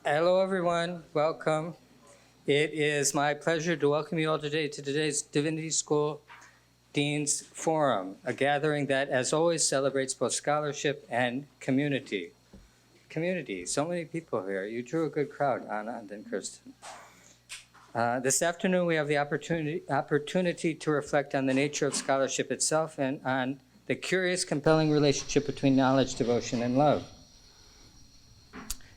Hello, everyone. Welcome. It is my pleasure to welcome you all today to today's Divinity School Dean's Forum, a gathering that, as always, celebrates both scholarship and community. So many people here. You drew a good crowd, Anand and Kirsten. This afternoon, we have the opportunity to reflect on the nature of scholarship itself and on the curious, compelling relationship between knowledge, devotion, and love.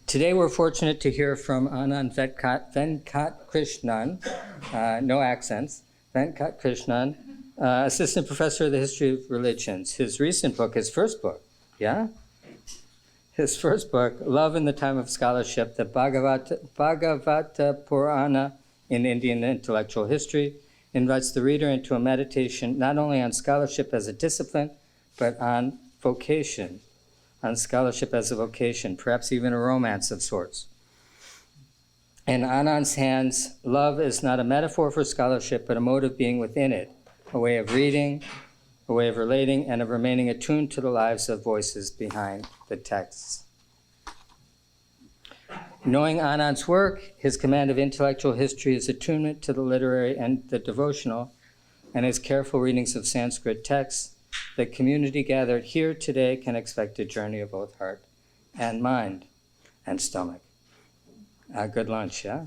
Today, we're fortunate to hear from Anand Venkatkrishnan, no accents, Venkatkrishnan, assistant professor of the history of religions. His recent book, his first book, Love in the Time of Scholarship, the Bhagavata Purana in Indian Intellectual History, invites the reader into a meditation not only on scholarship as a discipline, but on vocation. On scholarship as a vocation, perhaps even a romance of sorts. In Anand's hands, love is not a metaphor for scholarship, but a mode of being within it, a way of reading, a way of relating, and of remaining attuned to the lives of voices behind the texts. Knowing Anand's work, his command of intellectual history, his attunement to the literary and the devotional, and his careful readings of Sanskrit texts, the community gathered here today can expect a journey of both heart and mind and stomach. Good lunch, yeah?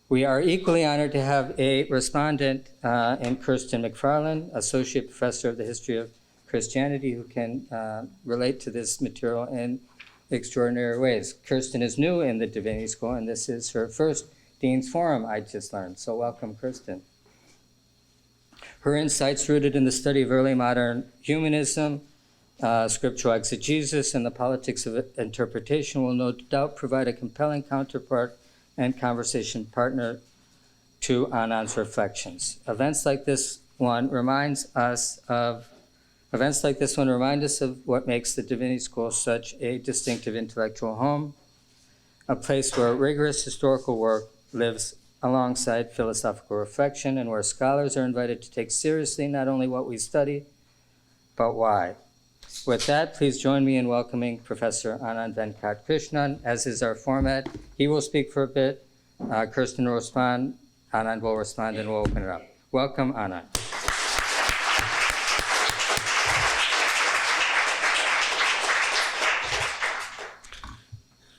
We are equally honored to have a respondent in Kirsten Macfarlane, Associate Professor of the History of Christianity, who can relate to this material in extraordinary ways. Kirsten is new in the Divinity School, and this is her first Dean's Forum, I just learned. So welcome, Kirsten. Her insights rooted in the study of early modern humanism, scriptural exegesis, and the politics of interpretation will no doubt provide a compelling counterpart and conversation partner to Anand's reflections. Events like this one remind us of what makes the Divinity School such a distinctive intellectual home, a place where rigorous historical work lives alongside philosophical reflection, and where scholars are invited to take seriously not only what we study, but why. With that, please join me in welcoming Professor Anand Venkatkrishnan. As is our format, he will speak for a bit, Kirsten will respond, Anand will respond, and we'll open it up. Welcome, Anand.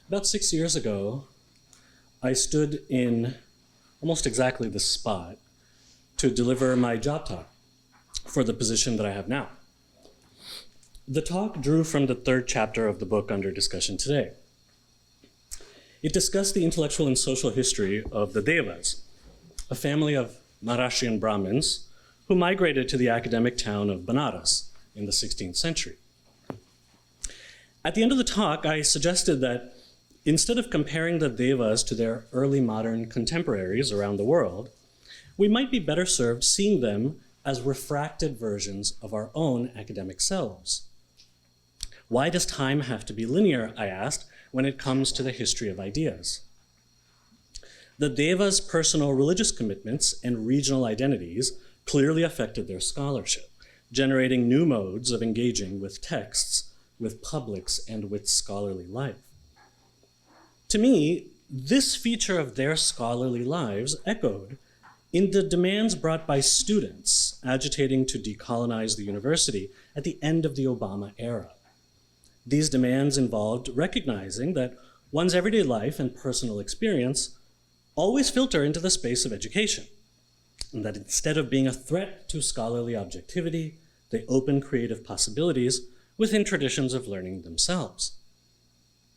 About 6 years ago, I stood in almost exactly this spot to deliver my job talk for the position that I have now. The talk drew from the third chapter of the book under discussion today. It discussed the intellectual and social history of the Devas, a family of Maharashtrian Brahmins who migrated to the academic town of Banaras in the 16th century. At the end of the talk, I suggested that instead of comparing the Devas to their early modern contemporaries around the world, we might be better served seeing them as refracted versions of our own academic selves. Why does time have to be linear, I asked, when it comes to the history of ideas? The Devas' personal religious commitments and regional identities clearly affected their scholarship, generating new modes of engaging with texts, with publics, and with scholarly life. To me, this feature of their scholarly lives echoed in the demands brought by students agitating to decolonize the university at the end of the Obama era. These demands involved recognizing that one's everyday life and personal experience always filter into the space of education, and that instead of being a threat to scholarly objectivity, they open creative possibilities within traditions of learning themselves.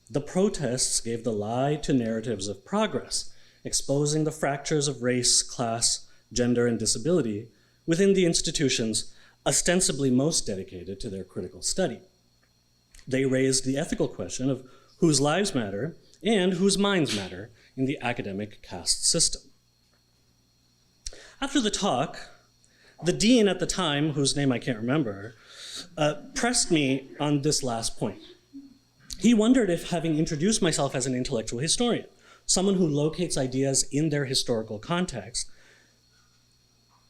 The protests gave the lie to narratives of progress, exposing the fractures of race, class, gender, and disability within the institutions ostensibly most dedicated to their critical study. They raised the ethical question of whose lives matter and whose minds matter in the academic caste system. After the talk, the dean at the time, whose name I can't remember, pressed me on this last point. He wondered if, having introduced myself as an intellectual historian, someone who locates ideas in their historical context,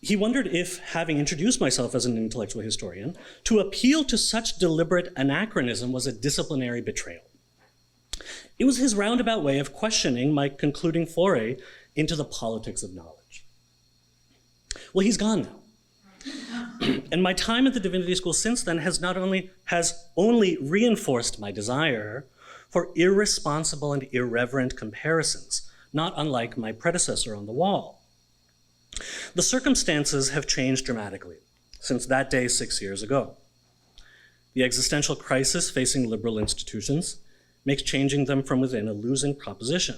he wondered if, having introduced myself as an intellectual historian, to appeal to such deliberate anachronism was a disciplinary betrayal. It was his roundabout way of questioning my concluding foray into the politics of knowledge. Well, he's gone now. And my time at the Divinity School since then has only reinforced my desire for irresponsible and irreverent comparisons, not unlike my predecessor on the wall. The circumstances have changed dramatically since that day 6 years ago. The existential crisis facing liberal institutions makes changing them from within a losing proposition.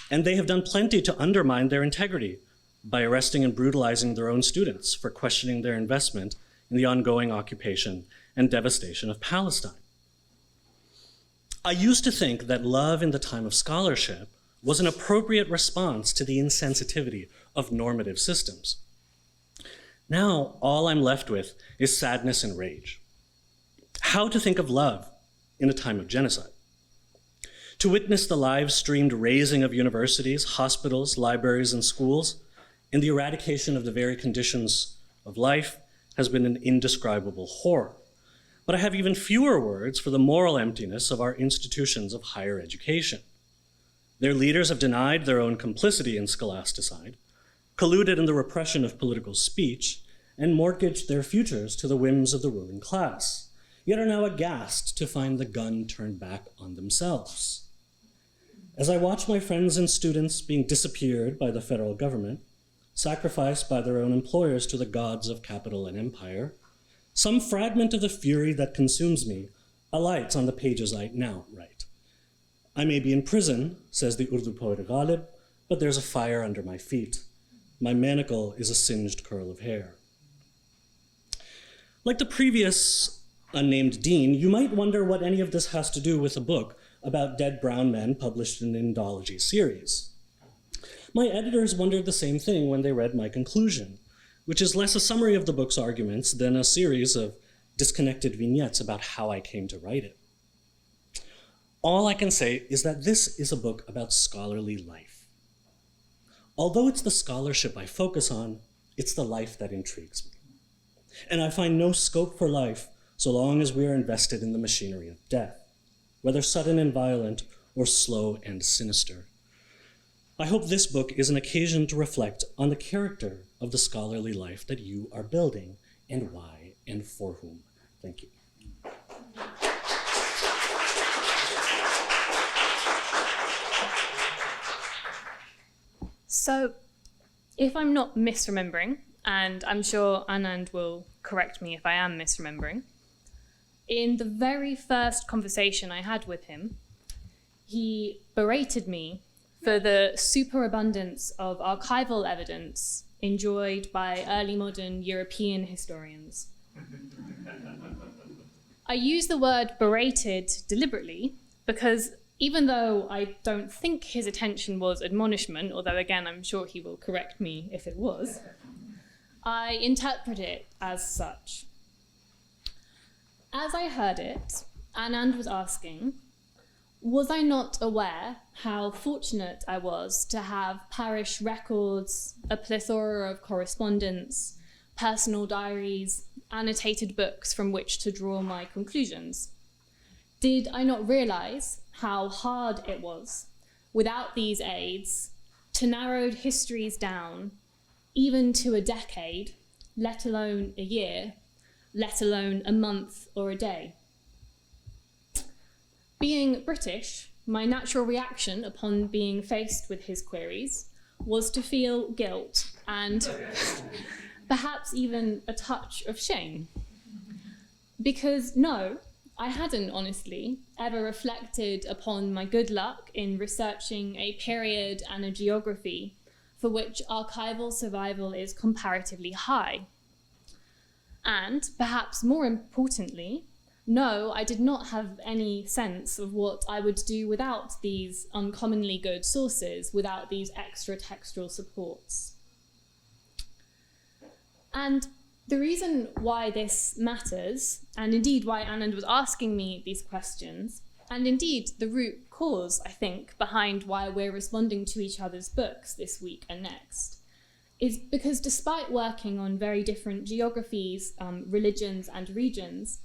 And they have done plenty to undermine their integrity by arresting and brutalizing their own students for questioning their investment in the ongoing occupation and devastation of Palestine. I used to think that love in the time of scholarship was an appropriate response to the insensitivity of normative systems. Now, all I'm left with is sadness and rage. How to think of love in a time of genocide? To witness the live-streamed razing of universities, hospitals, libraries, and schools, and the eradication of the very conditions of life has been an indescribable horror. But I have even fewer words for the moral emptiness of our institutions of higher education. Their leaders have denied their own complicity in scholasticide, colluded in the repression of political speech, and mortgaged their futures to the whims of the ruling class, yet are now aghast to find the gun turned back on themselves. As I watch my friends and students being disappeared by the federal government, sacrificed by their own employers to the gods of capital and empire, some fragment of the fury that consumes me alights on the pages I now write. I may be in prison, says the Urdu poet Ghalib, but there's a fire under my feet. My manacle is a singed curl of hair. Like the previous unnamed dean, you might wonder what any of this has to do with a book about dead brown men published in an Indology series. My editors wondered the same thing when they read my conclusion, which is less a summary of the book's arguments than a series of disconnected vignettes about how I came to write it. All I can say is that this is a book about scholarly life. Although it's the scholarship I focus on, it's the life that intrigues me. And I find no scope for life so long as we are invested in the machinery of death, whether sudden and violent or slow and sinister. I hope this book is an occasion to reflect on the character of the scholarly life that you are building, and why and for whom. Thank you. So, if I'm not misremembering, and I'm sure Anand will correct me if I am misremembering, in the very first conversation I had with him, he berated me for the superabundance of archival evidence enjoyed by early modern European historians. I use the word berated deliberately because even though I don't think his attention was admonishment, although again I'm sure he will correct me if it was, I interpret it as such. As I heard it, Anand was asking, was I not aware how fortunate I was to have parish records, a plethora of correspondence, personal diaries, annotated books from which to draw my conclusions? Did I not realize how hard it was, without these aids, to narrow histories down, even to a decade, let alone a year, let alone a month or a day? Being British, my natural reaction upon being faced with his queries was to feel guilt and perhaps even a touch of shame. Because no, I hadn't honestly ever reflected upon my good luck in researching a period and a geography for which archival survival is comparatively high. And perhaps more importantly, no, I did not have any sense of what I would do without these uncommonly good sources, without these extra textual supports. And the reason why this matters, and indeed why Anand was asking me these questions, and indeed the root cause, I think, behind why we're responding to each other's books this week and next, is because despite working on very different geographies, religions, and regions,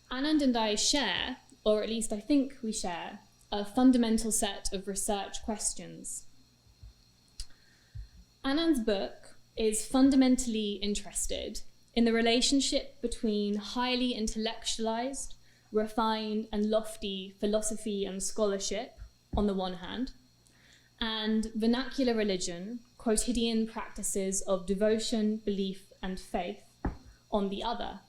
Anand and I share, or at least I think we share, a fundamental set of research questions. Anand's book is fundamentally interested in the relationship between highly intellectualized, refined, and lofty philosophy and scholarship on the one hand, and vernacular religion, quotidian practices of devotion, belief, and faith on the other.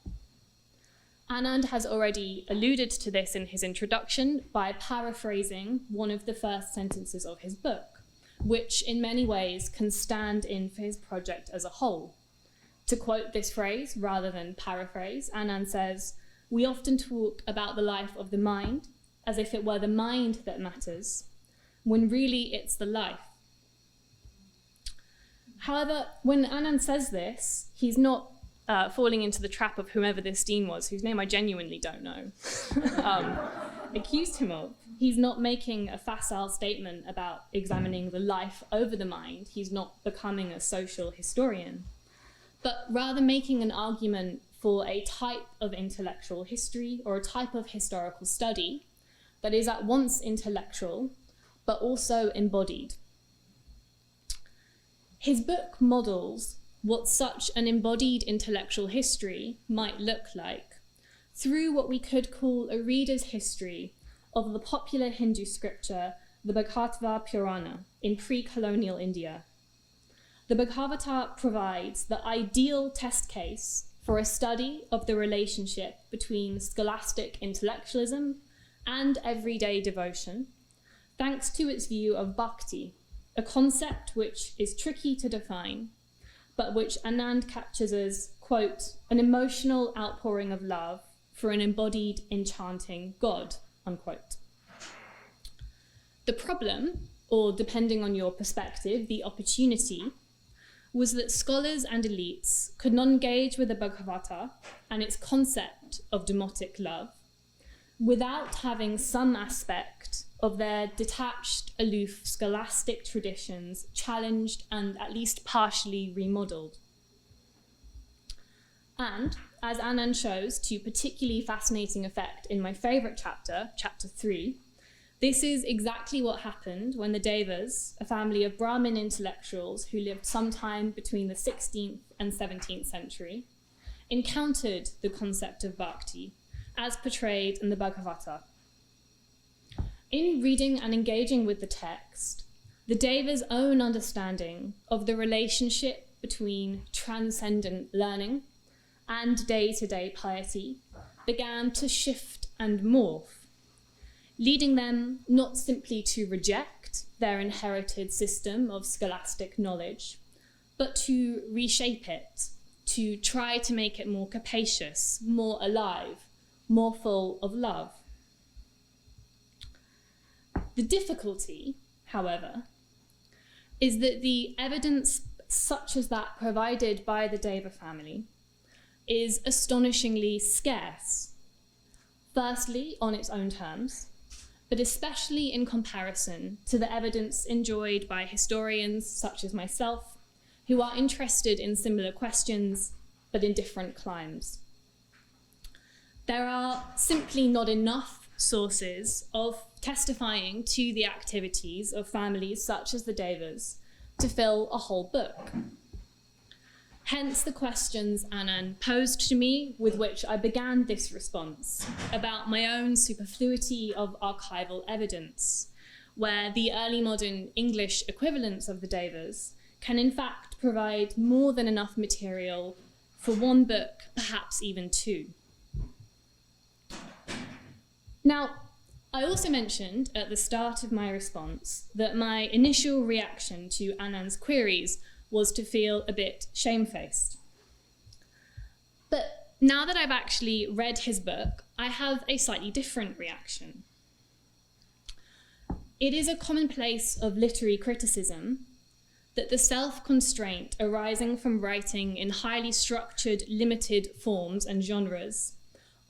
Anand has already alluded to this in his introduction by paraphrasing one of the first sentences of his book, which in many ways can stand in for his project as a whole. To quote this phrase rather than paraphrase, Anand says, "We often talk about the life of the mind as if it were the mind that matters, when really it's the life." However, when Anand says this, he's not falling into the trap of whomever this dean was, whose name I genuinely don't know, accused him of. He's not making a facile statement about examining the life over the mind. He's not becoming a social historian, but rather making an argument for a type of intellectual history or a type of historical study that is at once intellectual, but also embodied. His book models what such an embodied intellectual history might look like through what we could call a reader's history of the popular Hindu scripture, the Bhagavata Purana, in pre-colonial India. The Bhagavata provides the ideal test case for a study of the relationship between scholastic intellectualism and everyday devotion, thanks to its view of bhakti, a concept which is tricky to define, but which Anand captures as, quote, "an emotional outpouring of love for an embodied, enchanting God," unquote. The problem, or depending on your perspective, the opportunity, was that scholars and elites could not engage with the Bhagavata and its concept of demotic love without having some aspect of their detached, aloof, scholastic traditions challenged and at least partially remodeled. And, as Anand shows to particularly fascinating effect in my favorite chapter, chapter 3, this is exactly what happened when the Devas, a family of Brahmin intellectuals who lived sometime between the 16th and 17th century, encountered the concept of bhakti as portrayed in the Bhagavata. In reading and engaging with the text, the Devas' own understanding of the relationship between transcendent learning and day-to-day piety began to shift and morph, leading them not simply to reject their inherited system of scholastic knowledge, but to reshape it, to try to make it more capacious, more alive, more full of love. The difficulty, however, is that the evidence such as that provided by the Deva family is astonishingly scarce. Firstly, on its own terms, but especially in comparison to the evidence enjoyed by historians such as myself, who are interested in similar questions, but in different climes. There are simply not enough sources of testifying to the activities of families such as the Devas to fill a whole book. Hence the questions Anand posed to me with which I began this response about my own superfluity of archival evidence, where the early modern English equivalents of the Devas can in fact provide more than enough material for one book, perhaps even two. Now, I also mentioned at the start of my response that my initial reaction to Anand's queries was to feel a bit shamefaced. But now that I've actually read his book, I have a slightly different reaction. It is a commonplace of literary criticism that the self-constraint arising from writing in highly structured, limited forms and genres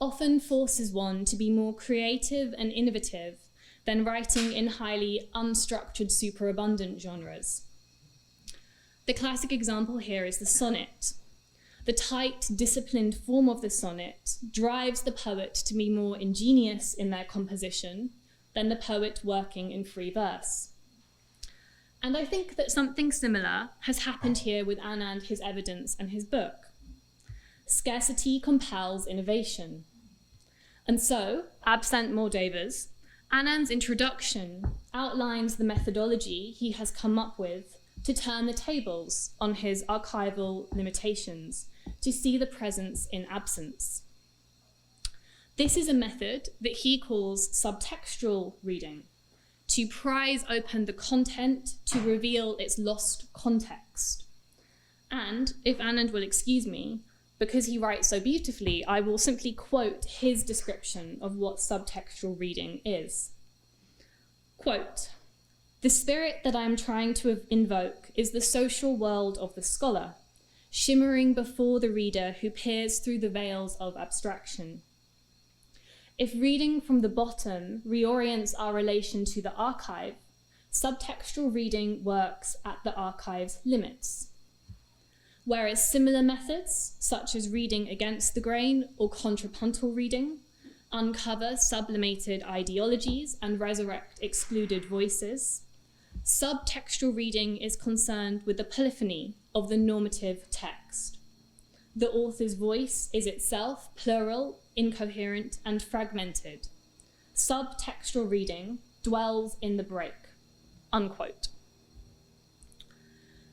often forces one to be more creative and innovative than writing in highly unstructured, superabundant genres. The classic example here is the sonnet. The tight, disciplined form of the sonnet drives the poet to be more ingenious in their composition than the poet working in free verse. And I think that something similar has happened here with Anand, his evidence, and his book. Scarcity compels innovation. And so, absent more Devas, Anand's introduction outlines the methodology he has come up with to turn the tables on his archival limitations, to see the presence in absence. This is a method that he calls subtextual reading, to prise open the content to reveal its lost context. And, if Anand will excuse me, because he writes so beautifully, I will simply quote his description of what subtextual reading is. Quote, "The spirit that I am trying to invoke is the social world of the scholar, shimmering before the reader who peers through the veils of abstraction. If reading from the bottom reorients our relation to the archive, subtextual reading works at the archive's limits. Whereas similar methods, such as reading against the grain or contrapuntal reading, uncover sublimated ideologies and resurrect excluded voices, subtextual reading is concerned with the polyphony of the normative text. The author's voice is itself plural, incoherent, and fragmented. Subtextual reading dwells in the break." Unquote.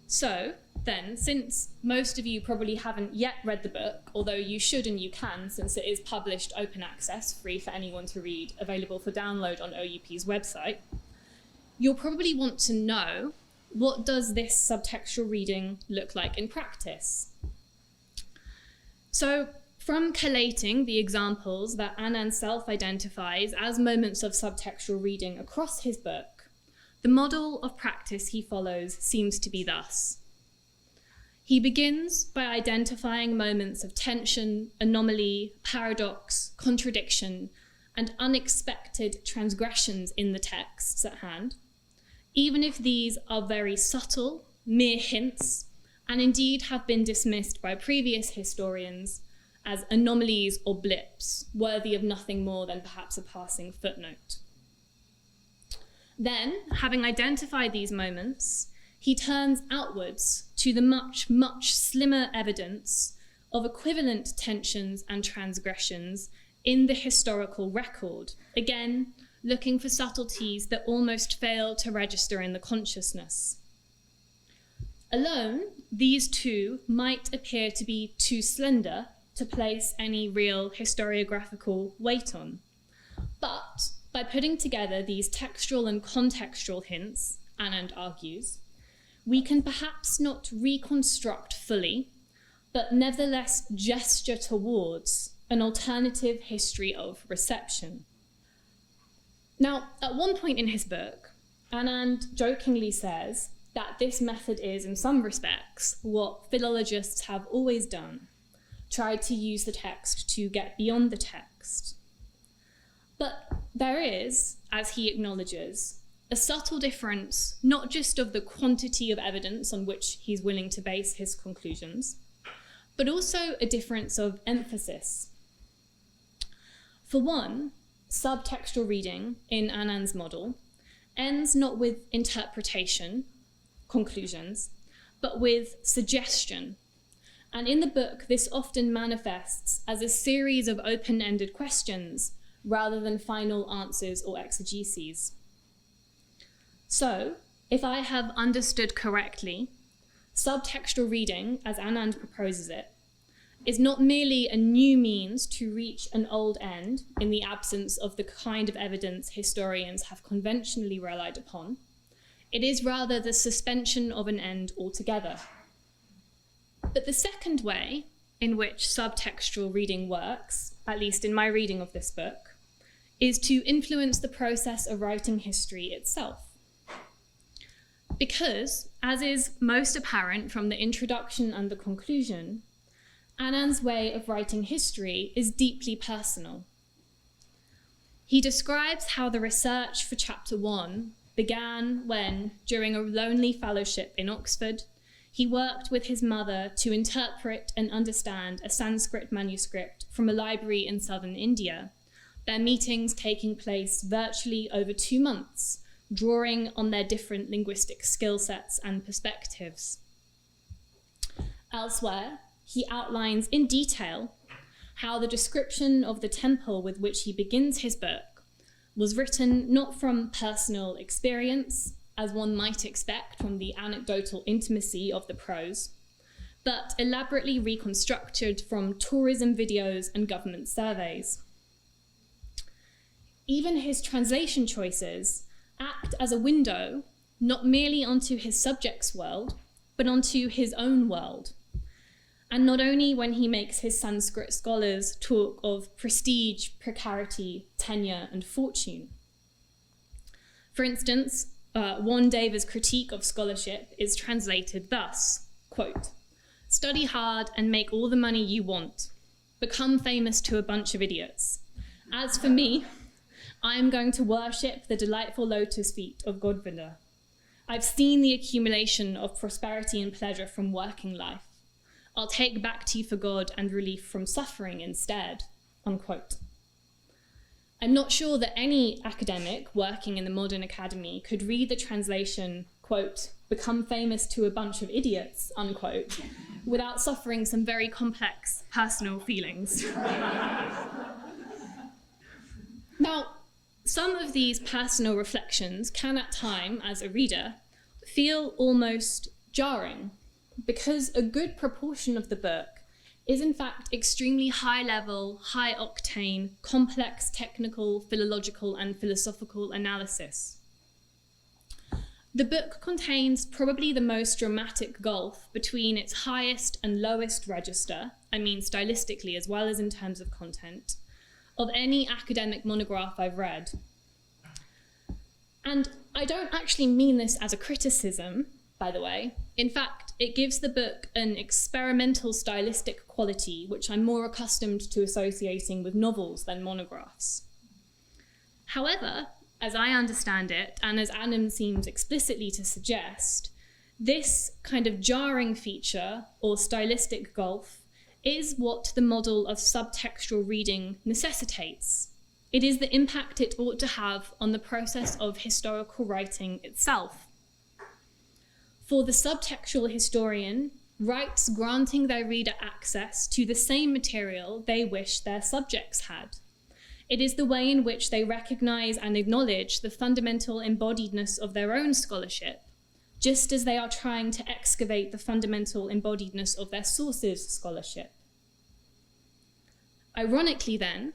So, then, since most of you probably haven't yet read the book, although you should and you can, since it is published open access, free for anyone to read, available for download on OUP's website, you'll probably want to know, what does this subtextual reading look like in practice? So, from collating the examples that Anand self-identifies as moments of subtextual reading across his book, the model of practice he follows seems to be thus. He begins by identifying moments of tension, anomaly, paradox, contradiction, and unexpected transgressions in the texts at hand, even if these are very subtle, mere hints, and indeed have been dismissed by previous historians as anomalies or blips, worthy of nothing more than perhaps a passing footnote. Then, having identified these moments, he turns outwards to the much, much slimmer evidence of equivalent tensions and transgressions in the historical record, again, looking for subtleties that almost fail to register in the consciousness. Alone, these two might appear to be too slender to place any real historiographical weight on. But by putting together these textual and contextual hints, Anand argues, we can perhaps not reconstruct fully, but nevertheless gesture towards an alternative history of reception. Now, at one point in his book, Anand jokingly says that this method is, in some respects, what philologists have always done, tried to use the text to get beyond the text. But there is, as he acknowledges, a subtle difference, not just of the quantity of evidence on which he's willing to base his conclusions, but also a difference of emphasis. For one, subtextual reading in Anand's model ends not with interpretation, conclusions, but with suggestion. And in the book, this often manifests as a series of open-ended questions rather than final answers or exegeses. So, if I have understood correctly, subtextual reading, as Anand proposes it, is not merely a new means to reach an old end in the absence of the kind of evidence historians have conventionally relied upon. It is rather the suspension of an end altogether. But the second way in which subtextual reading works, at least in my reading of this book, is to influence the process of writing history itself. Because, as is most apparent from the introduction and the conclusion, Anand's way of writing history is deeply personal. He describes how the research for chapter 1 began when, during a lonely fellowship in Oxford, he worked with his mother to interpret and understand a Sanskrit manuscript from a library in southern India, their meetings taking place virtually over 2 months, drawing on their different linguistic skill sets and perspectives. Elsewhere, he outlines in detail how the description of the temple with which he begins his book was written not from personal experience, as one might expect from the anecdotal intimacy of the prose, but elaborately reconstructed from tourism videos and government surveys. Even his translation choices act as a window not merely onto his subject's world, but onto his own world. And not only when he makes his Sanskrit scholars talk of prestige, precarity, tenure, and fortune. For instance, Wandeva's critique of scholarship is translated thus, quote, "Study hard and make all the money you want. Become famous to a bunch of idiots. As for me, I am going to worship the delightful lotus feet of Godvinda. I've seen the accumulation of prosperity and pleasure from working life. I'll take bhakti for God and relief from suffering instead," unquote. I'm not sure that any academic working in the modern academy could read the translation, quote, "become famous to a bunch of idiots," unquote, without suffering some very complex personal feelings. Now, some of these personal reflections can at times, as a reader, feel almost jarring, because a good proportion of the book is in fact extremely high-level, high-octane, complex technical, philological, and philosophical analysis. The book contains probably the most dramatic gulf between its highest and lowest register, I mean stylistically as well as in terms of content, of any academic monograph I've read. And I don't actually mean this as a criticism, by the way. In fact, it gives the book an experimental stylistic quality, which I'm more accustomed to associating with novels than monographs. However, as I understand it, and as Anand seems explicitly to suggest, this kind of jarring feature or stylistic gulf is what the model of subtextual reading necessitates. It is the impact it ought to have on the process of historical writing itself. For the subtextual historian, writes granting their reader access to the same material they wish their subjects had. It is the way in which they recognize and acknowledge the fundamental embodiedness of their own scholarship, just as they are trying to excavate the fundamental embodiedness of their sources' scholarship. Ironically then,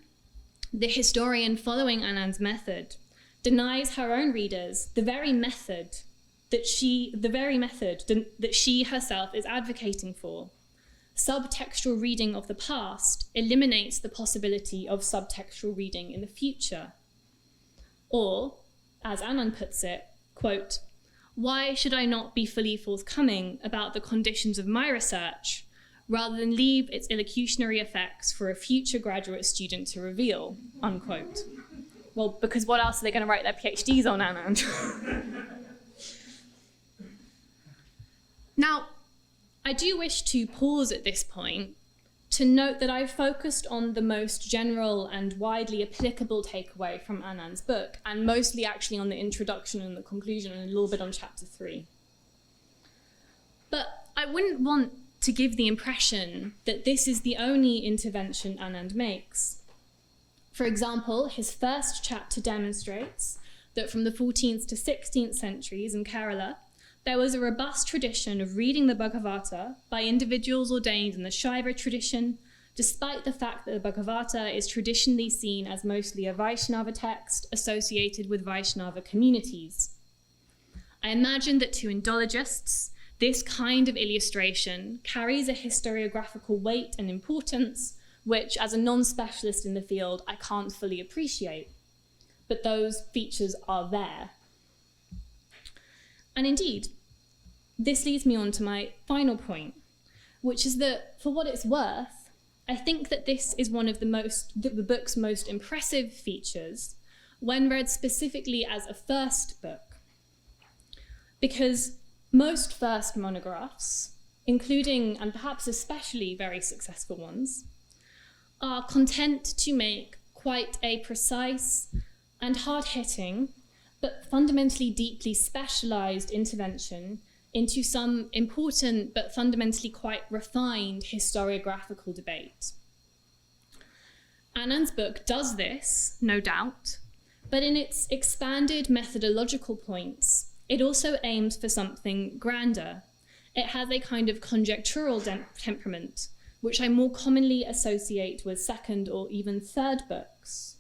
the historian following Anand's method denies her own readers the very method that she herself is advocating for. Subtextual reading of the past eliminates the possibility of subtextual reading in the future. Or, as Anand puts it, quote, "Why should I not be fully forthcoming about the conditions of my research, rather than leave its illocutionary effects for a future graduate student to reveal," unquote. Well, because what else are they going to write their PhDs on, Anand? Now, I do wish to pause at this point to note that I've focused on the most general and widely applicable takeaway from Anand's book, and mostly actually on the introduction and the conclusion and a little bit on chapter 3. But I wouldn't want to give the impression that this is the only intervention Anand makes. For example, his first chapter demonstrates that from the 14th to 16th centuries in Kerala, there was a robust tradition of reading the Bhagavata by individuals ordained in the Shaiva tradition, despite the fact that the Bhagavata is traditionally seen as mostly a Vaishnava text associated with Vaishnava communities. I imagine that to Indologists, this kind of illustration carries a historiographical weight and importance, which, as a non-specialist in the field, I can't fully appreciate. But those features are there. And indeed, this leads me on to my final point, which is that, for what it's worth, I think that this is one of the book's most impressive features when read specifically as a first book. Because most first monographs, including and perhaps especially very successful ones, are content to make quite a precise and hard-hitting, but fundamentally deeply specialized intervention into some important but fundamentally quite refined historiographical debate. Anand's book does this, no doubt, but in its expanded methodological points, it also aims for something grander. It has a kind of conjectural temperament, which I more commonly associate with second or even third books.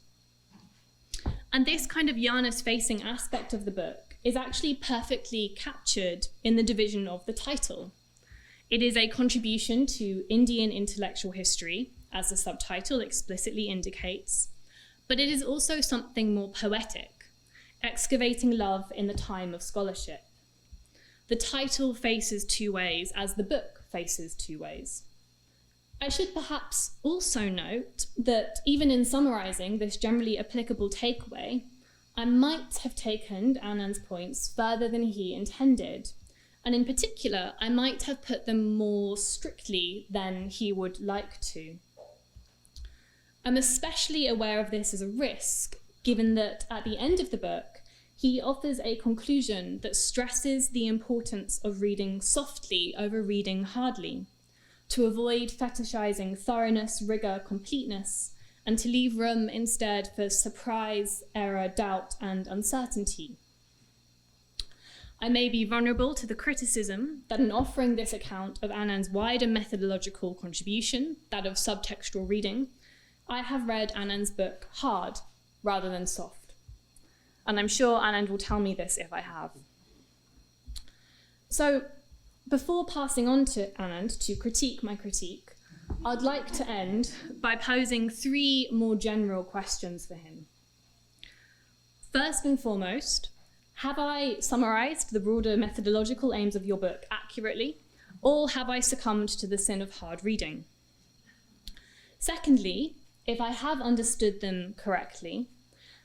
And this kind of Janus-facing aspect of the book is actually perfectly captured in the division of the title. It is a contribution to Indian intellectual history, as the subtitle explicitly indicates, but it is also something more poetic, excavating love in the time of scholarship. The title faces two ways, as the book faces two ways. I should perhaps also note that even in summarizing this generally applicable takeaway, I might have taken Anand's points further than he intended, and in particular, I might have put them more strictly than he would like to. I'm especially aware of this as a risk, given that at the end of the book, he offers a conclusion that stresses the importance of reading softly over reading hardly, to avoid fetishizing thoroughness, rigor, completeness, and to leave room instead for surprise, error, doubt, and uncertainty. I may be vulnerable to the criticism that in offering this account of Anand's wider methodological contribution, that of subtextual reading, I have read Anand's book hard rather than soft. And I'm sure Anand will tell me this if I have. So, before passing on to Anand to critique my critique, I'd like to end by posing three more general questions for him. First and foremost, have I summarized the broader methodological aims of your book accurately, or have I succumbed to the sin of hard reading? Secondly, if I have understood them correctly,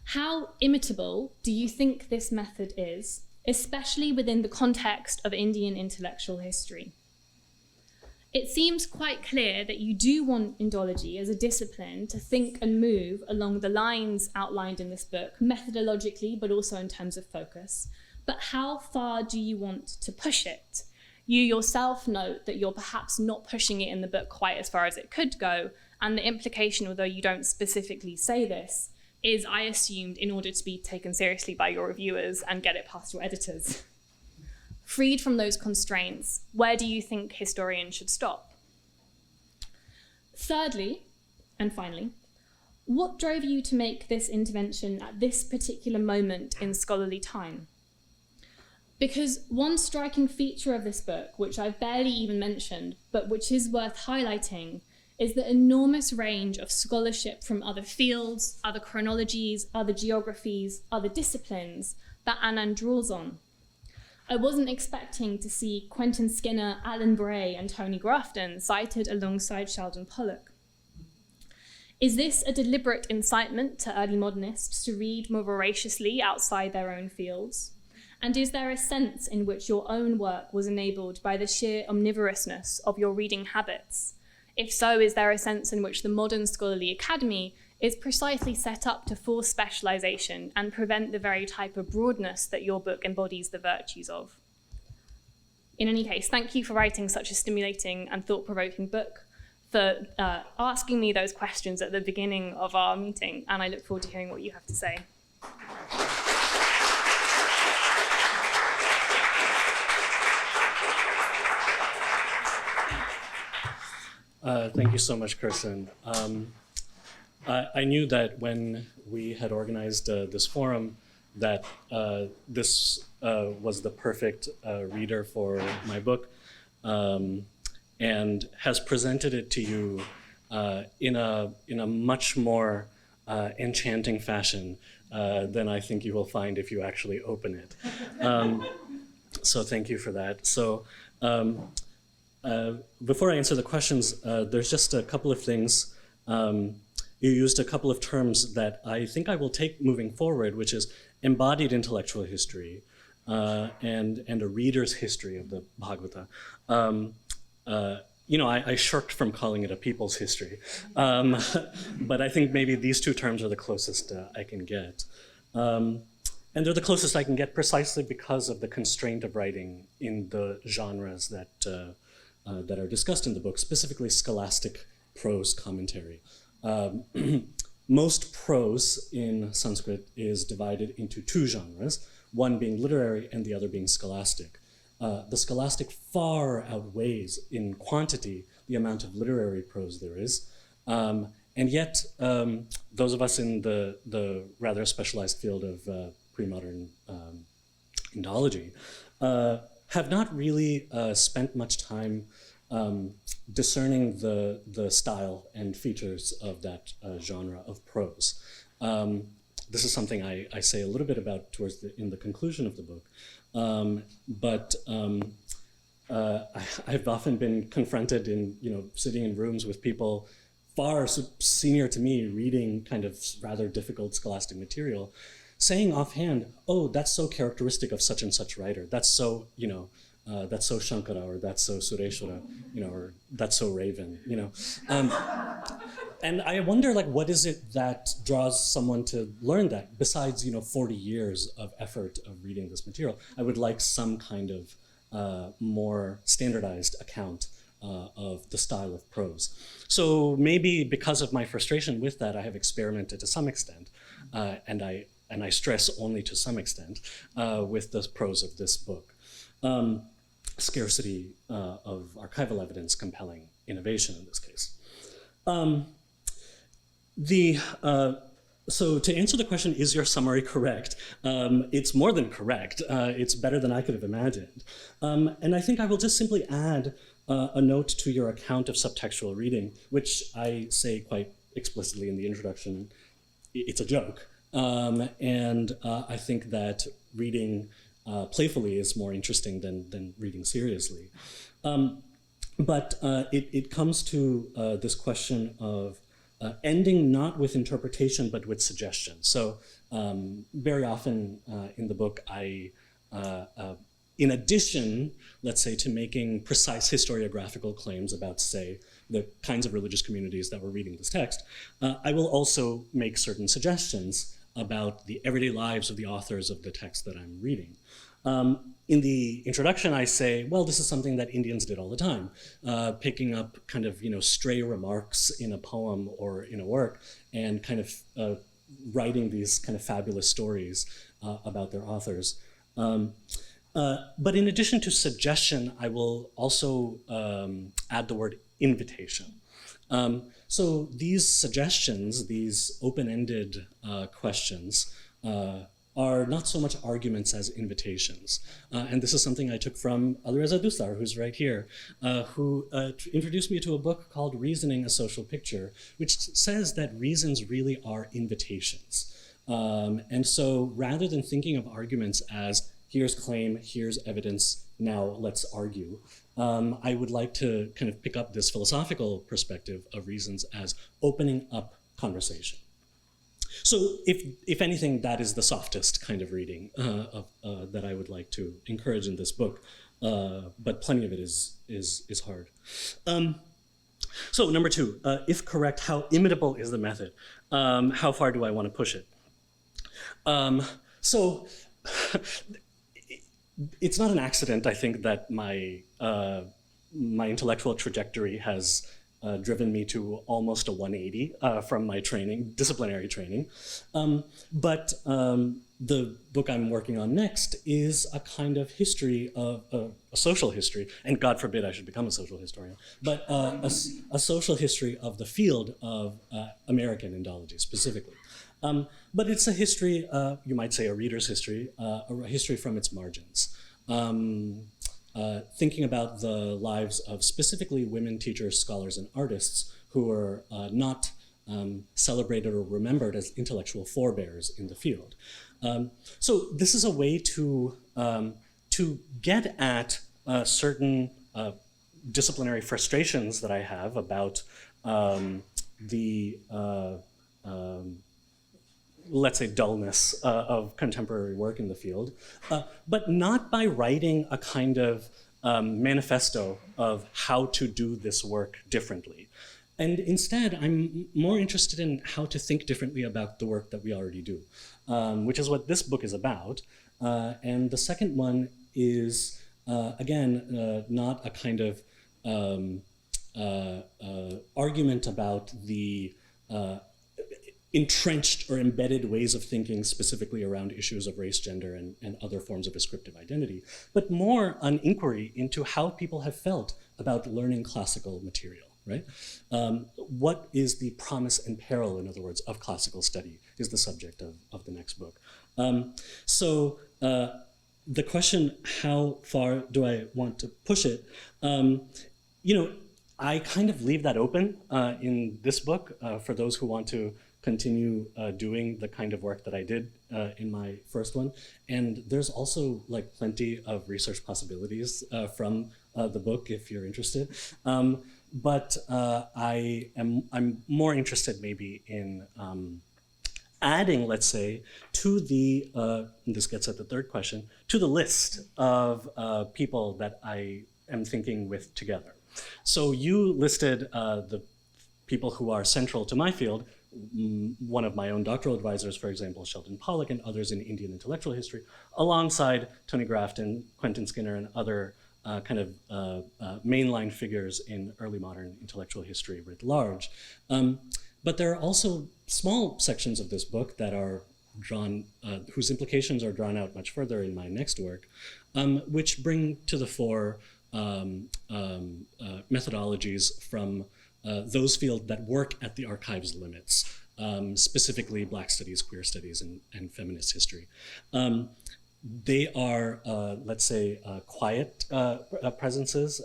how imitable do you think this method is, especially within the context of Indian intellectual history? It seems quite clear that you do want Indology as a discipline to think and move along the lines outlined in this book, methodologically, but also in terms of focus. But how far do you want to push it? You yourself note that you're perhaps not pushing it in the book quite as far as it could go, and the implication, although you don't specifically say this, is, I assumed, in order to be taken seriously by your reviewers and get it past your editors. Freed from those constraints, where do you think historians should stop? Thirdly, and finally, what drove you to make this intervention at this particular moment in scholarly time? Because one striking feature of this book, which I've barely even mentioned, but which is worth highlighting, is the enormous range of scholarship from other fields, other chronologies, other geographies, other disciplines that Anand draws on. I wasn't expecting to see Quentin Skinner, Alan Bray, and Tony Grafton cited alongside Sheldon Pollock. Is this a deliberate incitement to early modernists to read more voraciously outside their own fields? And is there a sense in which your own work was enabled by the sheer omnivorousness of your reading habits? If so, is there a sense in which the modern scholarly academy is precisely set up to force specialization and prevent the very type of broadness that your book embodies the virtues of? In any case, thank you for writing such a stimulating and thought-provoking book, for asking me those questions at the beginning of our meeting, and I look forward to hearing what you have to say. Thank you so much, Kirsten. I knew that when we had organized this forum that this was the perfect reader for my book, and has presented it to you in a much more enchanting fashion than I think you will find if you actually open it. So thank you for that. So. Before I answer the questions, there's just a couple of things. You used a couple of terms that I think I will take moving forward, which is embodied intellectual history and a reader's history of the Bhagavata. I shirked from calling it a people's history, but I think maybe these two terms are the closest I can get. And they're the closest I can get precisely because of the constraint of writing in the genres that are discussed in the book, specifically scholastic prose commentary. Most prose in Sanskrit is divided into two genres, one being literary and the other being scholastic. The scholastic far outweighs in quantity the amount of literary prose there is. And yet, those of us in the rather specialized field of pre-modern Indology have not really spent much time discerning the style and features of that genre of prose. This is something I say a little bit about in the conclusion of the book. I've often been confronted in, sitting in rooms with people far senior to me reading kind of rather difficult scholastic material, saying offhand, oh, that's so characteristic of such and such writer. That's so, that's so Shankara, or that's so Sureshwara, or that's so Raven, And I wonder, what is it that draws someone to learn that besides, 40 years of effort of reading this material? I would like some kind of more standardized account of the style of prose. So maybe because of my frustration with that, I have experimented to some extent, and I stress only to some extent, with the prose of this book. Scarcity of archival evidence compelling innovation in this case. So to answer the question, is your summary correct? It's more than correct. It's better than I could have imagined. And I think I will just simply add a note to your account of subtextual reading, which I say quite explicitly in the introduction. It's a joke. And I think that reading playfully is more interesting than reading seriously. But it comes to this question of ending not with interpretation, but with suggestion. So very often in the book, in addition, let's say, to making precise historiographical claims about, say, the kinds of religious communities that were reading this text, I will also make certain suggestions about the everyday lives of the authors of the text that I'm reading. In the introduction, I say, well, this is something that Indians did all the time, picking up kind of, stray remarks in a poem or in a work and kind of writing these kind of fabulous stories about their authors. But in addition to suggestion, I will also add the word invitation. So these suggestions, these open-ended questions, are not so much arguments as invitations. And this is something I took from Alireza Dustar, who's right here, who introduced me to a book called Reasoning, a Social Picture, which says that reasons really are invitations. And so rather than thinking of arguments as here's claim, here's evidence, now let's argue, I would like to kind of pick up this philosophical perspective of reasons as opening up conversation. So if anything, that is the softest kind of reading that I would like to encourage in this book, but plenty of it is hard. So number two, if correct, how imitable is the method? How far do I want to push it? So it's not an accident, I think, that my intellectual trajectory has driven me to almost a 180 from my disciplinary training. But the book I'm working on next is a kind of history of a social history, and God forbid I should become a social historian, but a social history of the field of American Indology specifically. But it's a history, you might say a reader's history, a history from its margins. Thinking about the lives of specifically women teachers, scholars, and artists who are not celebrated or remembered as intellectual forebears in the field. So this is a way to get at certain disciplinary frustrations that I have about the let's say, dullness of contemporary work in the field, but not by writing a kind of manifesto of how to do this work differently. And instead, I'm more interested in how to think differently about the work that we already do, which is what this book is about. And the second one is, again, not a kind of argument about the entrenched or embedded ways of thinking specifically around issues of race, gender, and other forms of descriptive identity, but more an inquiry into how people have felt about learning classical material, right? What is the promise and peril, in other words, of classical study is the subject of the next book. So the question, how far do I want to push it? I kind of leave that open in this book for those who want to continue doing the kind of work that I did in my first one. And there's also like plenty of research possibilities from the book if you're interested. But I'm more interested maybe in adding, let's say, to the, and this gets at the third question, to the list of people that I am thinking with together. So you listed the people who are central to my field. One of my own doctoral advisors, for example, Sheldon Pollock, and others in Indian intellectual history, alongside Tony Grafton, Quentin Skinner, and other kind of mainline figures in early modern intellectual history writ large. But there are also small sections of this book that are drawn, whose implications are drawn out much further in my next work, which bring to the fore methodologies from those fields that work at the archive's limits, specifically Black studies, queer studies, and feminist history. They are, let's say, quiet presences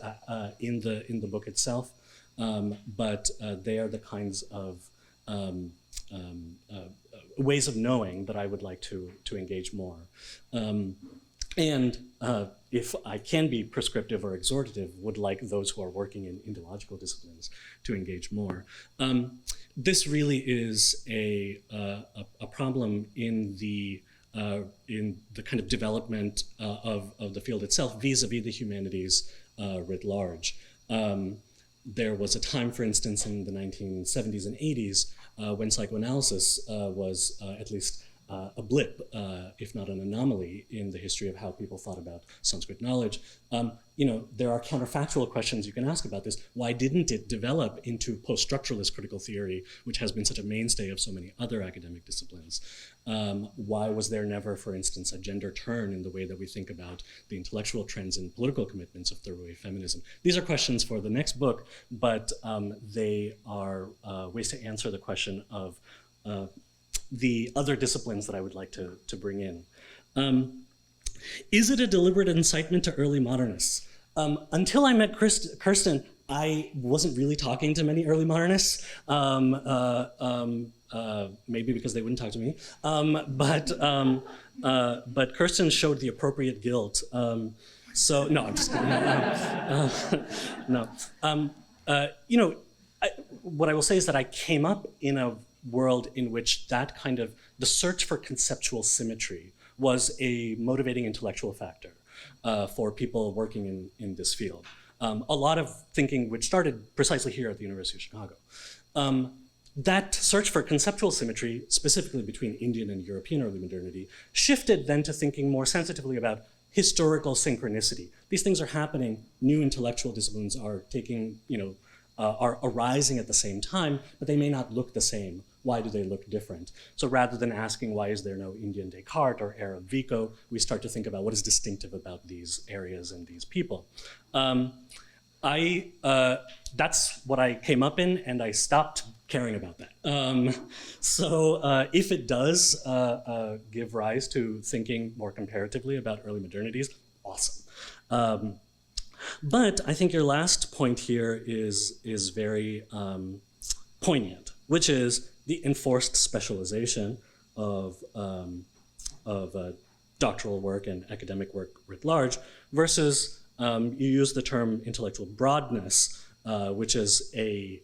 in the book itself, but they are the kinds of ways of knowing that I would like to engage more. And if I can be prescriptive or exhortative, would like those who are working in Indological disciplines to engage more. This really is a problem in the kind of development of the field itself vis-a-vis the humanities writ large. There was a time, for instance, in the 1970s and 80s when psychoanalysis was at least a blip, if not an anomaly, in the history of how people thought about Sanskrit knowledge. There are counterfactual questions you can ask about this. Why didn't it develop into post-structuralist critical theory, which has been such a mainstay of so many other academic disciplines? Why was there never, for instance, a gender turn in the way that we think about the intellectual trends and political commitments of third-wave feminism? These are questions for the next book, but they are ways to answer the question of the other disciplines that I would like to bring in. Is it a deliberate incitement to early modernists? Until I met Kirsten, I wasn't really talking to many early modernists, maybe because they wouldn't talk to me, but Kirsten showed the appropriate guilt. So, no, I'm just kidding. What I will say is that I came up in a world in which that kind of, the search for conceptual symmetry was a motivating intellectual factor for people working in this field. A lot of thinking which started precisely here at the University of Chicago. That search for conceptual symmetry, specifically between Indian and European early modernity, shifted then to thinking more sensitively about historical synchronicity. These things are happening, new intellectual disciplines are are arising at the same time, but they may not look the same. Why do they look different? So rather than asking why is there no Indian Descartes or Arab Vico, we start to think about what is distinctive about these areas and these people. That's what I came up in, and I stopped caring about that. So if it does give rise to thinking more comparatively about early modernities, awesome. But I think your last point here is very poignant, which is the enforced specialization of doctoral work and academic work writ large versus you use the term intellectual broadness, which is a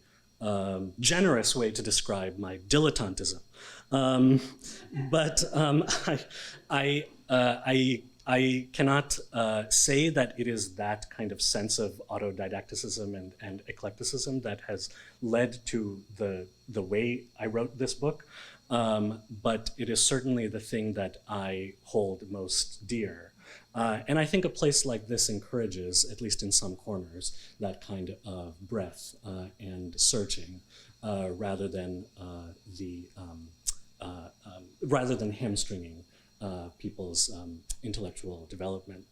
generous way to describe my dilettantism. I cannot say that it is that kind of sense of autodidacticism and eclecticism that has led to the way I wrote this book, but it is certainly the thing that I hold most dear. And I think a place like this encourages, at least in some corners, that kind of breadth and searching, rather than hamstringing people's intellectual development.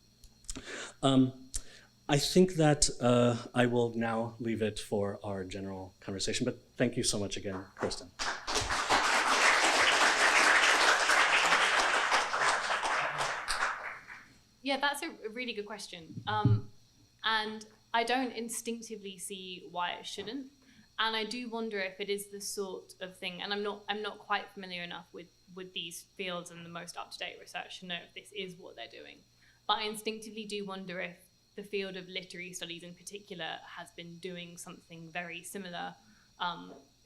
I think that I will now leave it for our general conversation, but thank you so much again, Kirsten. Yeah, that's a really good question. And I don't instinctively see why it shouldn't. And I do wonder if it is the sort of thing, and I'm not quite familiar enough with these fields and the most up-to-date research to know if this is what they're doing. But I instinctively do wonder if the field of literary studies in particular has been doing something very similar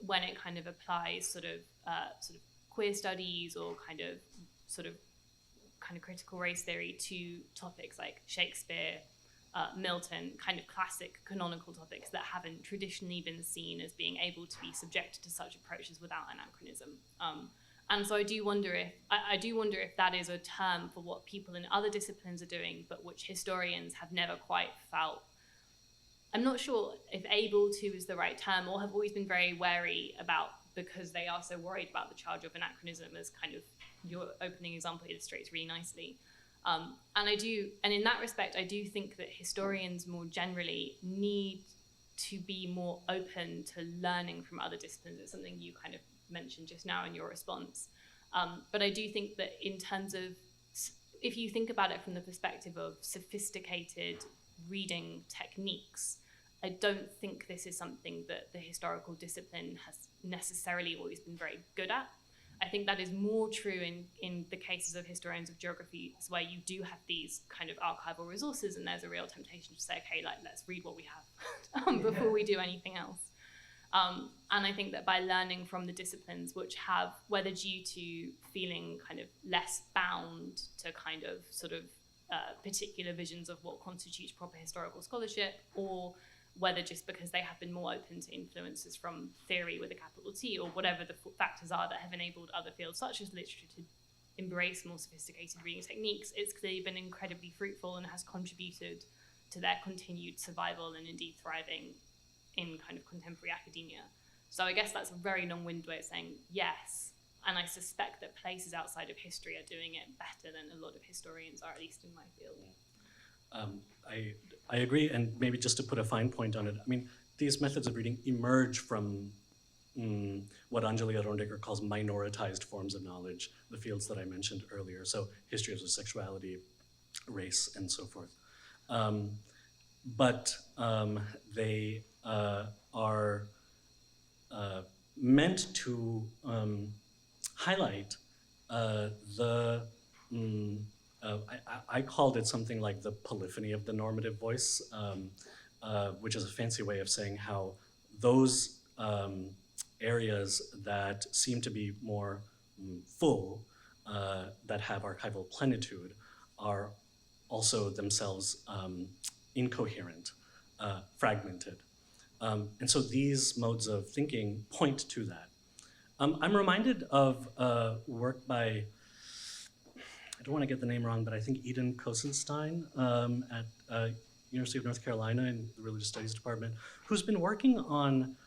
when it kind of applies sort of queer studies or kind of critical race theory to topics like Shakespeare, Milton, kind of classic canonical topics that haven't traditionally been seen as being able to be subjected to such approaches without anachronism. And so I do wonder if that is a term for what people in other disciplines are doing, but which historians have never quite felt. I'm not sure if able to is the right term, or have always been very wary about, because they are so worried about the charge of anachronism, as kind of your opening example illustrates really nicely. And in that respect, I do think that historians more generally need to be more open to learning from other disciplines. It's something you kind of mentioned just now in your response. But I do think that in terms of, if you think about it from the perspective of sophisticated reading techniques, I don't think this is something that the historical discipline has necessarily always been very good at. I think that is more true in the cases of historians of geography, where you do have these kind of archival resources, and there's a real temptation to say, okay, let's read what we have before we do anything else. And I think that by learning from the disciplines which have, whether due to feeling kind of less bound to kind of particular visions of what constitutes proper historical scholarship, or whether just because they have been more open to influences from theory with a capital T, or whatever the factors are that have enabled other fields such as literature to embrace more sophisticated reading techniques, it's clearly been incredibly fruitful and has contributed to their continued survival and indeed thriving in kind of contemporary academia. So I guess that's a very long-winded way of saying yes, and I suspect that places outside of history are doing it better than a lot of historians are, at least in my field. I agree, and maybe just to put a fine point on it, I mean, these methods of reading emerge from what Anjali Arondekar calls minoritized forms of knowledge, the fields that I mentioned earlier, so histories of sexuality, race, and so forth. But they are meant to highlight I called it something like the polyphony of the normative voice, which is a fancy way of saying how those areas that seem to be more full, that have archival plenitude, are also themselves incoherent, fragmented. And so these modes of thinking point to that. I'm reminded of work by, I don't want to get the name wrong, but I think Eden Kosenstein at University of North Carolina in the Religious Studies Department, who's been working on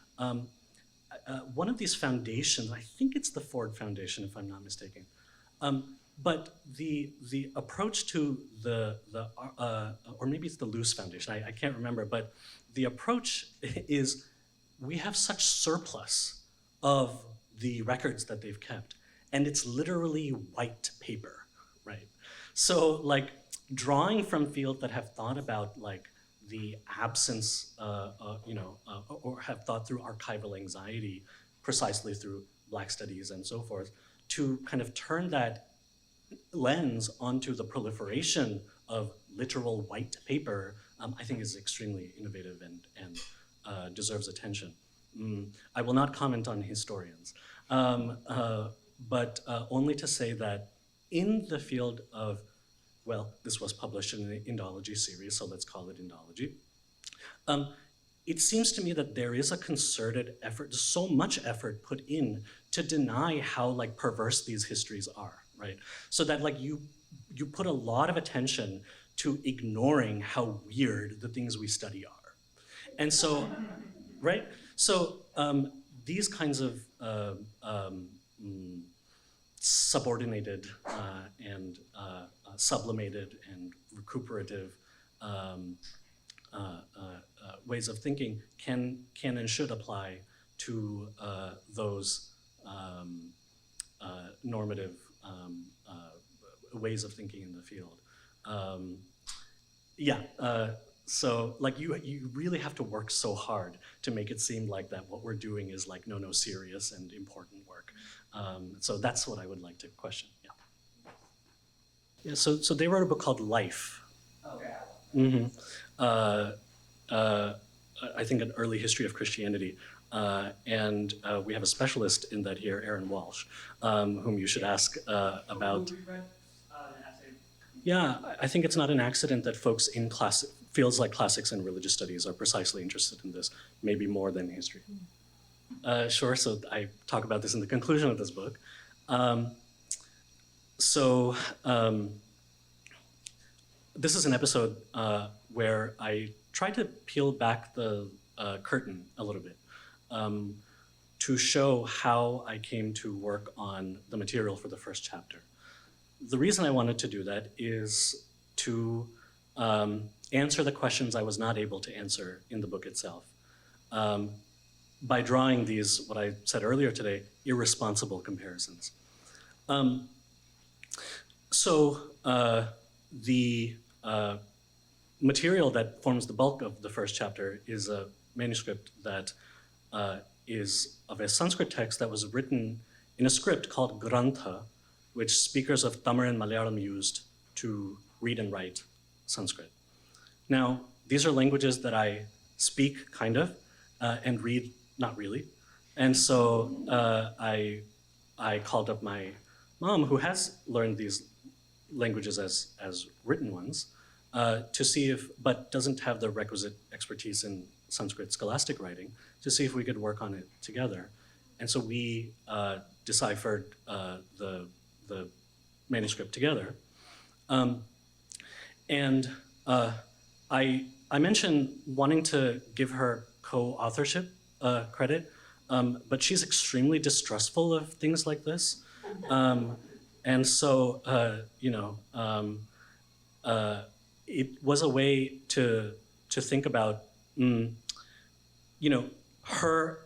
one of these foundations. I think it's the Ford Foundation, if I'm not mistaken. But the approach to or maybe it's the Luce Foundation, I can't remember, but the approach is we have such surplus of the records that they've kept, and it's literally white paper, right? So like drawing from fields that have thought about like the absence, or have thought through archival anxiety precisely through Black studies and so forth, to kind of turn that lens onto the proliferation of literal white paper, I think is extremely innovative and deserves attention. I will not comment on historians, but only to say that in the field of well, this was published in the Indology series, so let's call it Indology. It seems to me that there is a concerted effort, so much effort put in to deny how like perverse these histories are, right? So that like you put a lot of attention to ignoring how weird the things we study are. And so, right? So these kinds of subordinated and sublimated and recuperative ways of thinking can and should apply to those normative ways of thinking in the field. So like you really have to work so hard to make it seem like that what we're doing is like no serious and important work. So that's what I would like to question. Yeah. So they wrote a book called Life. Okay. Mm-hmm. I think an early history of Christianity. And we have a specialist in that here, Aaron Walsh, whom you should ask about. Yeah, I think it's not an accident that folks in fields like classics and religious studies are precisely interested in this, maybe more than history. Sure, so I talk about this in the conclusion of this book. This is an episode where I try to peel back the curtain a little bit to show how I came to work on the material for the first chapter. The reason I wanted to do that is to answer the questions I was not able to answer in the book itself by drawing these, what I said earlier today, irresponsible comparisons. The material that forms the bulk of the first chapter is a manuscript that is of a Sanskrit text that was written in a script called Grantha, which speakers of Tamil and Malayalam used to read and write Sanskrit. Now, these are languages that I speak kind of and read not really. And so I called up my mom, who has learned these languages as written ones, to see but doesn't have the requisite expertise in Sanskrit scholastic writing, to see if we could work on it together. And so we deciphered the manuscript together. I mentioned wanting to give her co-authorship credit, but she's extremely distrustful of things like this. And so, it was a way to think about, her,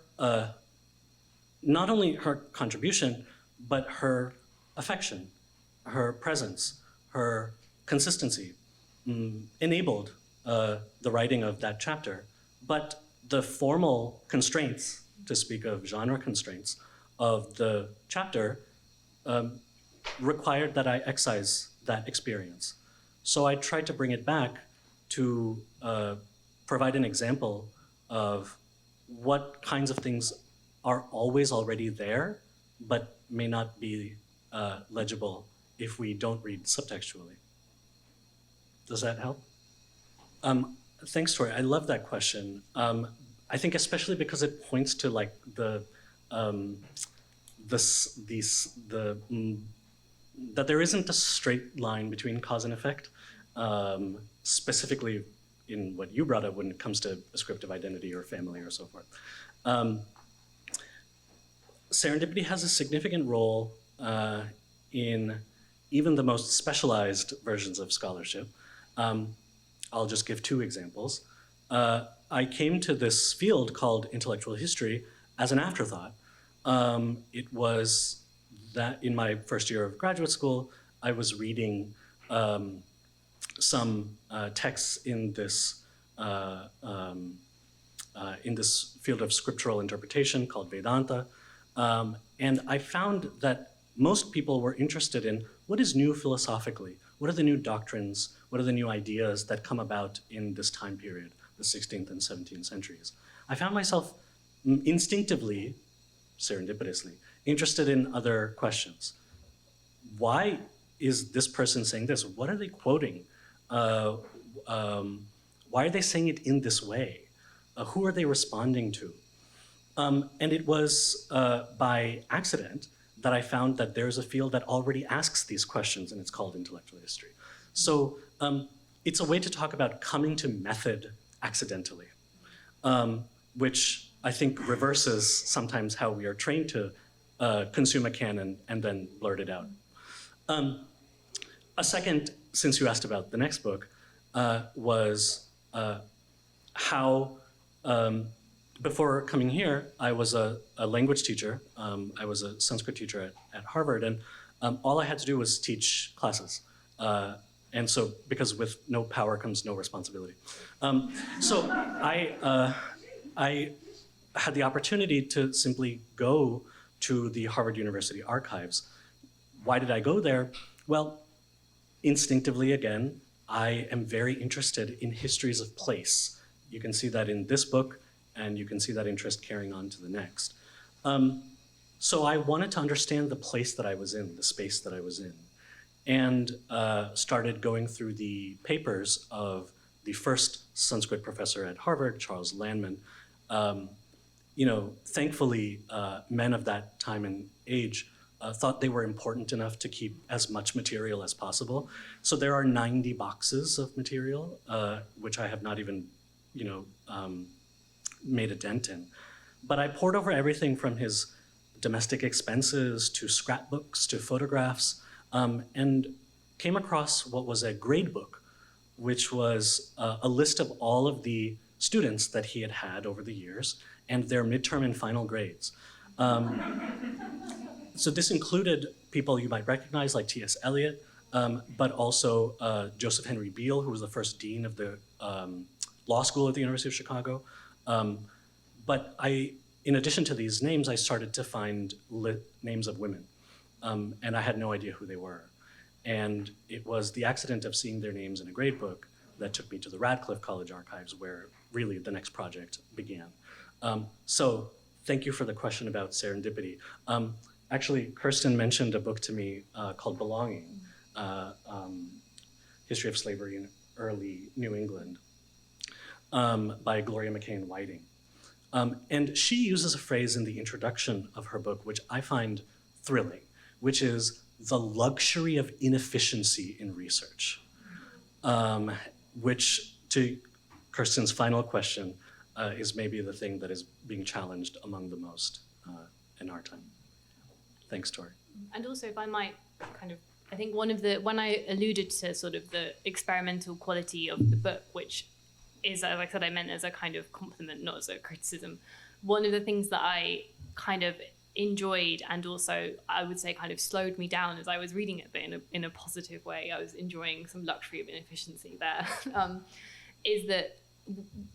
not only her contribution, but her affection, her presence, her consistency enabled the writing of that chapter. But the formal constraints, to speak of genre constraints, of the chapter required that I excise that experience. So I tried to bring it back to provide an example of what kinds of things are always already there, but may not be legible if we don't read subtextually. Does that help? Thanks, Tori. I love that question. I think especially because it points to like that there isn't a straight line between cause and effect, specifically in what you brought up when it comes to ascriptive identity or family or so forth. Serendipity has a significant role in even the most specialized versions of scholarship. I'll just give two examples. I came to this field called intellectual history as an afterthought. It was that in my first year of graduate school, I was reading some texts in this field of scriptural interpretation called Vedanta, and I found that most people were interested in what is new philosophically, what are the new doctrines, what are the new ideas that come about in this time period, the 16th and 17th centuries. I found myself instinctively, serendipitously, interested in other questions. Why is this person saying this? What are they quoting? Why are they saying it in this way? Who are they responding to? And it was by accident that I found that there's a field that already asks these questions, and it's called intellectual history. So it's a way to talk about coming to method accidentally, which I think reverses sometimes how we are trained to consume a canon and then blurt it out. A second, since you asked about the next book, was how, before coming here, I was a language teacher. I was a Sanskrit teacher at Harvard, and all I had to do was teach classes. And so, because with no power comes no responsibility. So I had the opportunity to simply go to the Harvard University archives. Why did I go there? Well, instinctively again, I am very interested in histories of place. You can see that in this book, and you can see that interest carrying on to the next. So I wanted to understand the place that I was in, the space that I was in, and started going through the papers of the first Sanskrit professor at Harvard, Charles Landman. Thankfully, men of that time and age thought they were important enough to keep as much material as possible. So there are 90 boxes of material, which I have not even, made a dent in. But I pored over everything from his domestic expenses to scrapbooks to photographs, and came across what was a grade book, which was a list of all of the students that he had had over the years and their midterm and final grades. So this included people you might recognize like T.S. Eliot, but also Joseph Henry Beale, who was the first dean of the law school at the University of Chicago. But in addition to these names, I started to find names of women, and I had no idea who they were. And it was the accident of seeing their names in a grade book that took me to the Radcliffe College archives, where really the next project began. So thank you for the question about serendipity. Actually, Kirsten mentioned a book to me called Belonging, History of Slavery in Early New England, by Gloria McCain Whiting. And she uses a phrase in the introduction of her book, which I find thrilling, which is the luxury of inefficiency in research, which, to Kirsten's final question, is maybe the thing that is being challenged among the most in our time. Thanks, Tori. And also, if I might I think when I alluded to sort of the experimental quality of the book, which is, as I said, I meant as a kind of compliment, not as a criticism. One of the things that I kind of enjoyed, and also I would say kind of slowed me down as I was reading it, but in a positive way, I was enjoying some luxury of inefficiency there, is that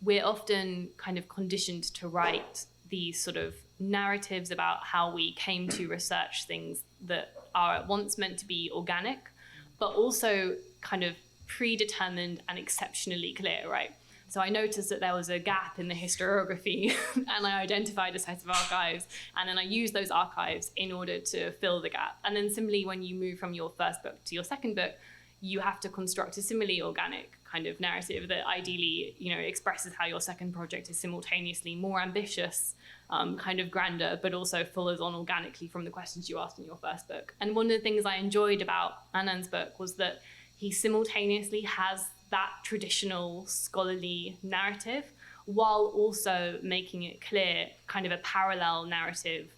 we're often kind of conditioned to write these sort of narratives about how we came to research things that are at once meant to be organic, but also kind of predetermined and exceptionally clear, right? So I noticed that there was a gap in the historiography and I identified a set of archives, and then I used those archives in order to fill the gap. And then similarly, when you move from your first book to your second book, you have to construct a similarly organic kind of narrative that ideally, expresses how your second project is simultaneously more ambitious, kind of grander, but also follows on organically from the questions you asked in your first book. And one of the things I enjoyed about Anand's book was that he simultaneously has that traditional scholarly narrative while also making it clear kind of a parallel narrative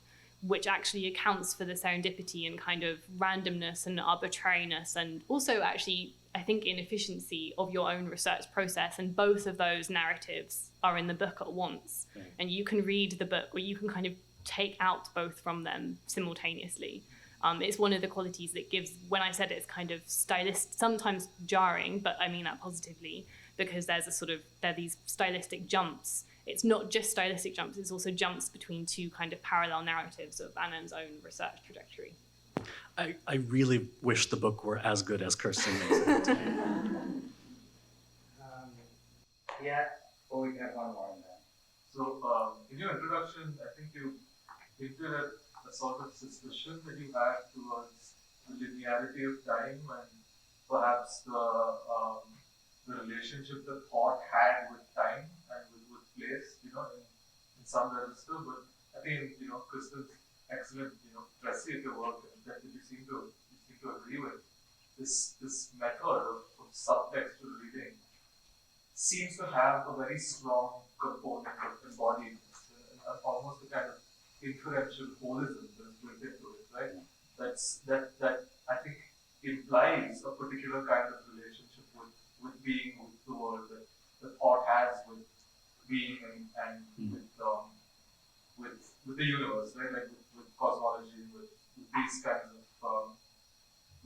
which actually accounts for the serendipity and kind of randomness and arbitrariness, and also actually, I think, inefficiency of your own research process. And both of those narratives are in the book at once. Right. And you can read the book, or you can kind of take out both from them simultaneously. It's one of the qualities that gives, when I said it's kind of sometimes jarring, but I mean that positively, because there are these stylistic jumps. It's not just stylistic jumps, it's also jumps between two kind of parallel narratives of Anand's own research trajectory. I really wish the book were as good as Kirsten makes it. Yeah, or we can have one more on that. So in your introduction, I think you hinted at a sort of suspicion that you had towards linearity of time and perhaps the relationship that thought had with time and with place, in some register. But I think, Kristen's excellent, precis of work that you seem to agree with. This method of subtextual reading seems to have a very strong component of embodiment, and almost a kind of inferential holism that's built into it, right? That I think implies a particular kind of relationship with being, with the world, that the thought has with being and with the universe, right? Like with cosmology, with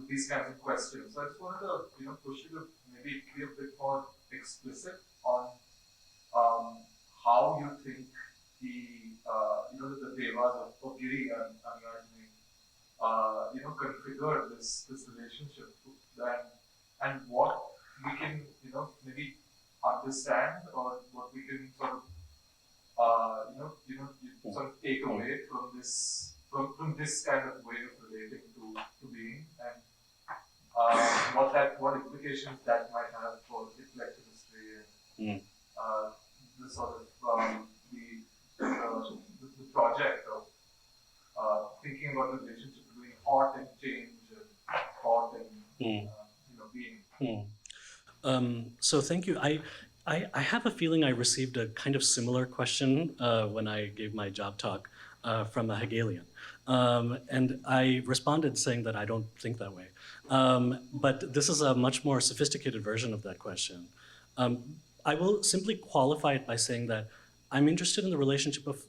these kinds of questions. So I just wanted to push you to maybe be a bit more explicit on how you think the devas of Giri, I'm imagining, configure this relationship, and what we can maybe understand, or what we can sort of sort of take away from this kind of way of relating to being, and what implications that might have for intellectual history and the sort of the project of thinking about the relationship between thought and change, and thought and being. So thank you. I have a feeling I received a kind of similar question when I gave my job talk from a Hegelian. And I responded saying that I don't think that way. But this is a much more sophisticated version of that question. I will simply qualify it by saying that I'm interested in the relationship of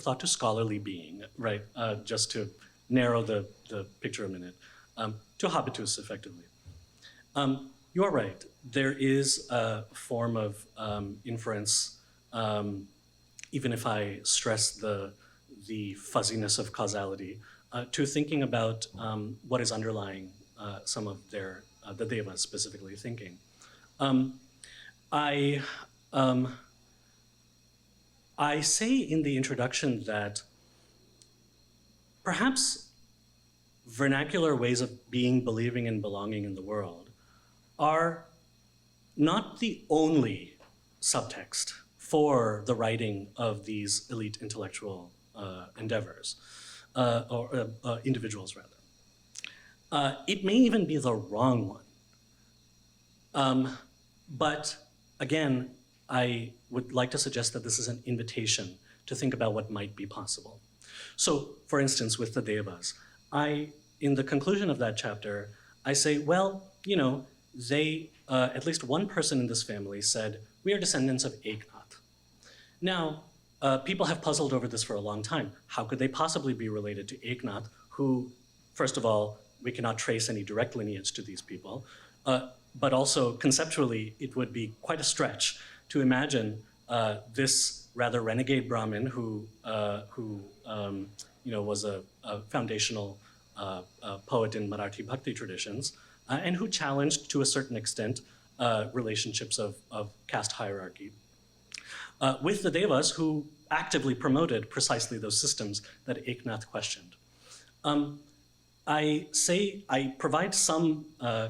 thought to scholarly being, right? Just to narrow the picture a minute, to habitus, effectively. You are right. There is a form of inference, even if I stress the fuzziness of causality, to thinking about what is underlying some of the devas specifically thinking. I say in the introduction that perhaps vernacular ways of being, believing, and belonging in the world are not the only subtext for the writing of these elite intellectual endeavors, or individuals rather. It may even be the wrong one. But again, I would like to suggest that this is an invitation to think about what might be possible. So, for instance, with the devas, in the conclusion of that chapter, I say, well, they, at least one person in this family said, we are descendants of Eknath. Now, people have puzzled over this for a long time. How could they possibly be related to Eknath, who, first of all, we cannot trace any direct lineage to these people, but also conceptually, it would be quite a stretch to imagine this rather renegade Brahmin who was a foundational poet in Marathi Bhakti traditions, and who challenged, to a certain extent, relationships of caste hierarchy, with the devas who actively promoted precisely those systems that Eknath questioned. I provide some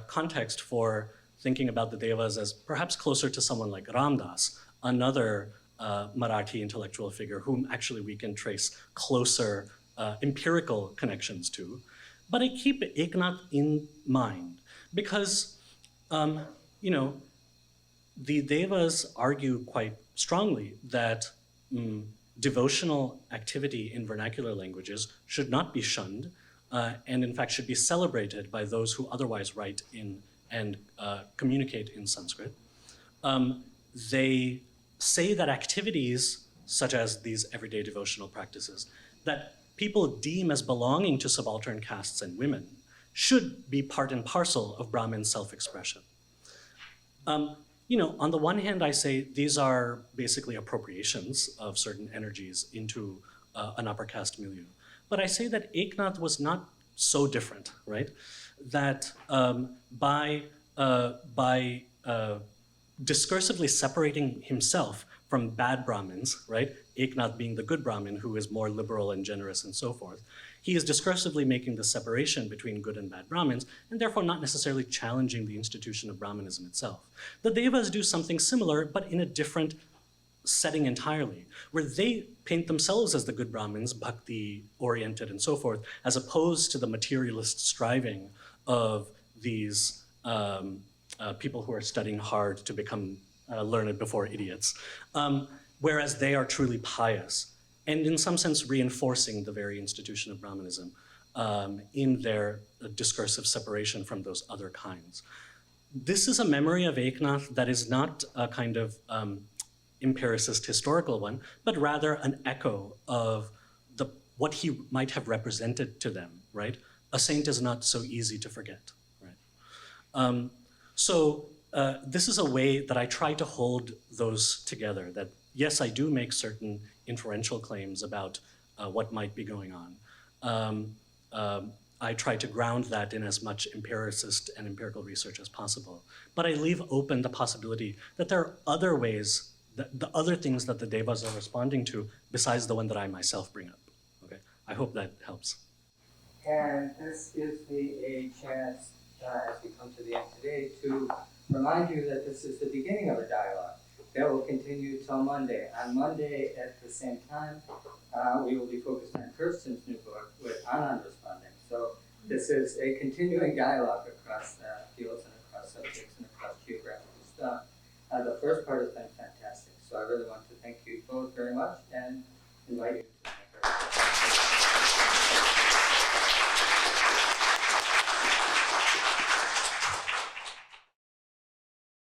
context for thinking about the devas as perhaps closer to someone like Ramdas, another Marathi intellectual figure whom actually we can trace closer empirical connections to. But I keep Eknath in mind because, the devas argue quite strongly that devotional activity in vernacular languages should not be shunned, and in fact should be celebrated by those who otherwise write in and communicate in Sanskrit. They say that activities such as these everyday devotional practices that people deem as belonging to subaltern castes and women should be part and parcel of Brahmin self-expression. On the one hand, I say these are basically appropriations of certain energies into an upper caste milieu. But I say that Eknath was not so different, right? That by discursively separating himself from bad Brahmins, right? Eknath being the good Brahmin who is more liberal and generous and so forth, He is discursively making the separation between good and bad Brahmins, and therefore not necessarily challenging the institution of Brahmanism itself. The Devas do something similar, but in a different setting entirely, where they paint themselves as the good Brahmins, bhakti-oriented and so forth, as opposed to the materialist striving of these people who are studying hard to become learned before idiots, whereas they are truly pious, and in some sense reinforcing the very institution of Brahmanism in their discursive separation from those other kinds. This is a memory of Eknath that is not a kind of empiricist historical one, but rather an echo of what he might have represented to them, right? A saint is not so easy to forget, right? This is a way that I try to hold those together, that yes, I do make certain inferential claims about what might be going on. I try to ground that in as much empiricist and empirical research as possible. But I leave open the possibility that there are other ways, the other things that the Devas are responding to besides the one that I myself bring up. Okay, I hope that helps. And this gives me a chance, as we come to the end today, to remind you that this is the beginning of a dialogue that will continue till Monday. On Monday at the same time, we will be focused on Kirsten's new book with Anand responding. So this is a continuing dialogue across fields and across subjects and across geographical stuff. The first part has been fantastic, so I really want to thank you both very much and invite you to